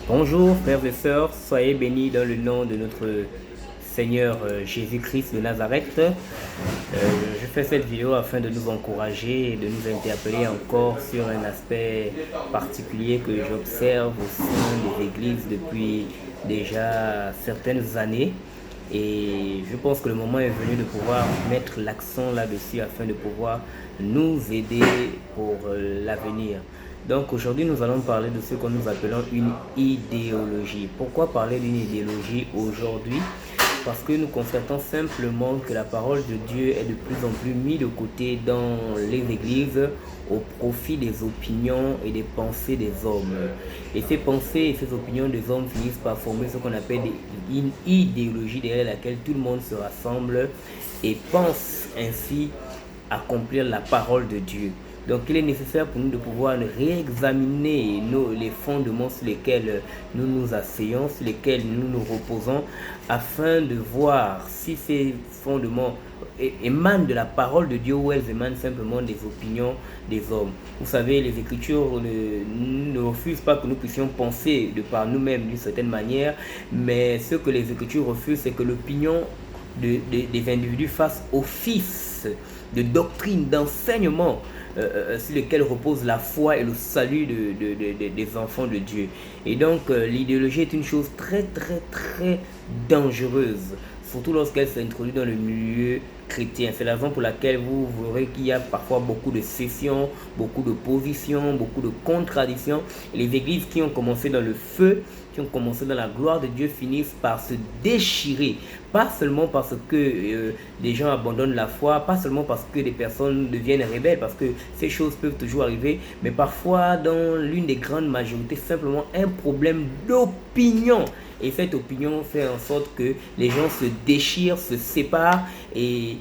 Bonjour frères et sœurs, soyez bénis dans le nom de notre Seigneur Jésus-Christ de Nazareth. Je fais cette vidéo afin de nous encourager et de nous interpeller encore sur un aspect particulier que j'observe au sein des églises depuis déjà certaines années. Et je pense que le moment est venu de pouvoir mettre l'accent là-dessus afin de pouvoir nous aider pour l'avenir. Donc aujourd'hui, nous allons parler de ce que nous appelons une idéologie. Pourquoi parler d'une idéologie aujourd'hui? Parce que nous constatons simplement que la parole de Dieu est de plus en plus mise de côté dans les églises au profit des opinions et des pensées des hommes. Et ces pensées et ces opinions des hommes finissent par former ce qu'on appelle une idéologie derrière laquelle tout le monde se rassemble et pense ainsi accomplir la parole de Dieu. Donc il est nécessaire pour nous de pouvoir réexaminer les fondements sur lesquels nous nous asseyons, sur lesquels nous nous reposons, afin de voir si ces fondements émanent de la parole de Dieu ou elles émanent simplement des opinions des hommes. Vous savez, les Écritures ne refusent pas que nous puissions penser de par nous-mêmes d'une certaine manière, mais ce que les Écritures refusent, c'est que l'opinion des individus fasse office de doctrine, d'enseignement sur lequel repose la foi et le salut des enfants de Dieu. Et donc l'idéologie est une chose très dangereuse, surtout lorsqu'elle s'introduit dans le milieu chrétien. C'est la raison pour laquelle vous verrez qu'il y a parfois beaucoup de scissions, beaucoup de positions, beaucoup de contradictions. Et les églises qui ont commencé dans le feu, qui ont commencé dans la gloire de Dieu, finissent par se déchirer. Pas seulement parce que des gens abandonnent la foi, pas seulement parce que des personnes deviennent rebelles, parce que ces choses peuvent toujours arriver, mais parfois dans l'une des grandes majorités, simplement un problème d'opinion. Et cette opinion fait en sorte que les gens se déchirent, se séparent et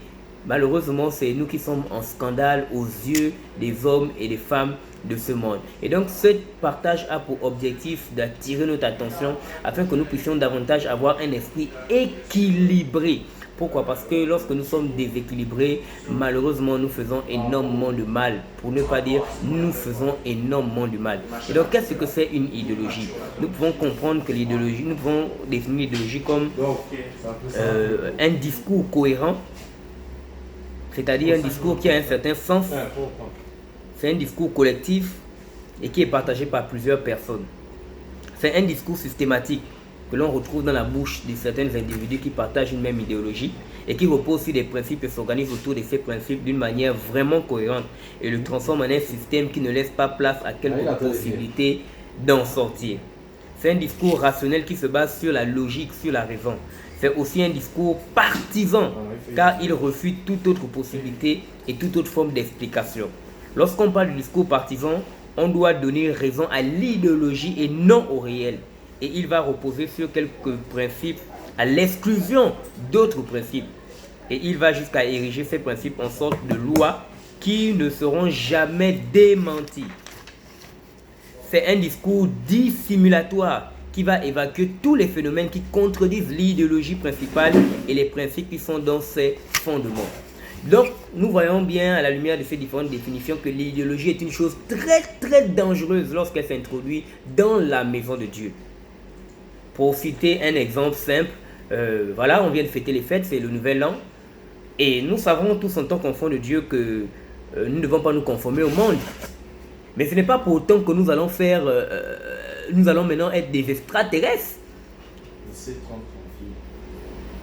malheureusement, c'est nous qui sommes en scandale aux yeux des hommes et des femmes de ce monde. Et donc, ce partage a pour objectif d'attirer notre attention afin que nous puissions davantage avoir un esprit équilibré. Pourquoi? Parce que lorsque nous sommes déséquilibrés, malheureusement, nous faisons énormément de mal. Pour ne pas dire, nous faisons énormément de mal. Et donc, qu'est-ce que c'est une idéologie? Nous pouvons comprendre que l'idéologie, nous pouvons définir l'idéologie comme un discours cohérent, c'est-à-dire un discours qui a un certain sens. C'est un discours collectif et qui est partagé par plusieurs personnes. C'est un discours systématique que l'on retrouve dans la bouche de certains individus qui partagent une même idéologie et qui repose sur des principes et s'organisent autour de ces principes d'une manière vraiment cohérente et le transforme en un système qui ne laisse pas place à quelque possibilité d'en sortir. C'est un discours rationnel qui se base sur la logique, sur la raison. C'est aussi un discours partisan car il refute toute autre possibilité et toute autre forme d'explication. Lorsqu'on parle du discours partisan, on doit donner raison à l'idéologie et non au réel. Et il va reposer sur quelques principes à l'exclusion d'autres principes. Et il va jusqu'à ériger ces principes en sorte de lois qui ne seront jamais démenties. C'est un discours dissimulatoire qui va évacuer tous les phénomènes qui contredisent l'idéologie principale et les principes qui sont dans ses fondements. Donc, nous voyons bien à la lumière de ces différentes définitions que l'idéologie est une chose très dangereuse lorsqu'elle s'introduit dans la maison de Dieu. Pour citer un exemple simple, voilà, on vient de fêter les fêtes, c'est le nouvel an. Et nous savons tous en tant qu'enfants de Dieu que nous ne devons pas nous conformer au monde. Mais ce n'est pas pour autant que nous allons faire, nous allons maintenant être des extraterrestres.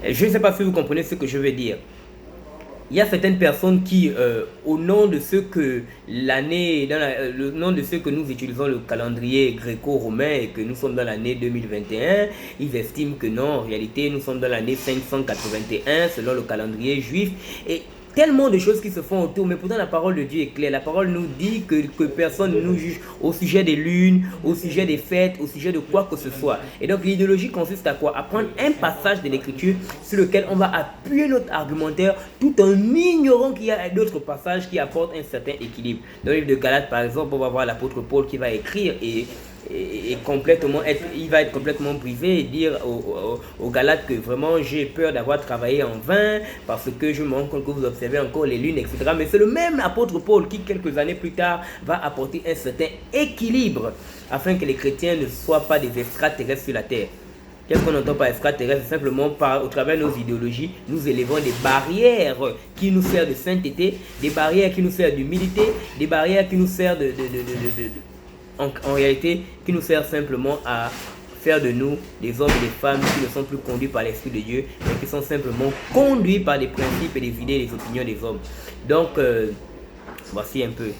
Je ne sais pas si vous comprenez ce que je veux dire. Il y a certaines personnes qui, au nom de ce que le nom de ce que nous utilisons le calendrier gréco-romain et que nous sommes dans l'année 2021, ils estiment que non, en réalité, nous sommes dans l'année 581 selon le calendrier juif. Et tellement de choses qui se font autour, mais pourtant la parole de Dieu est claire. La parole nous dit que personne ne nous juge au sujet des lunes, au sujet des fêtes, au sujet de quoi que ce soit. Et donc l'idéologie consiste à quoi? À prendre un passage de l'écriture sur lequel on va appuyer notre argumentaire tout en ignorant qu'il y a d'autres passages qui apportent un certain équilibre. Dans le livre de Galates par exemple, on va voir l'apôtre Paul qui va écrire et complètement il va être complètement privé et dire aux Galates que vraiment j'ai peur d'avoir travaillé en vain parce que je me rends compte que vous observez encore les lunes, etc. Mais c'est le même apôtre Paul qui, quelques années plus tard, va apporter un certain équilibre afin que les chrétiens ne soient pas des extraterrestres sur la terre. Qu'est-ce qu'on entend par extraterrestre? Simplement au travers de nos idéologies, nous élevons des barrières qui nous servent de sainteté, des barrières qui nous servent d'humilité, des barrières qui nous servent en réalité, qui nous servent simplement à faire de nous des hommes et des femmes qui ne sont plus conduits par l'Esprit de Dieu, mais qui sont simplement conduits par des principes et des idées et des opinions des hommes. Donc, voici un peu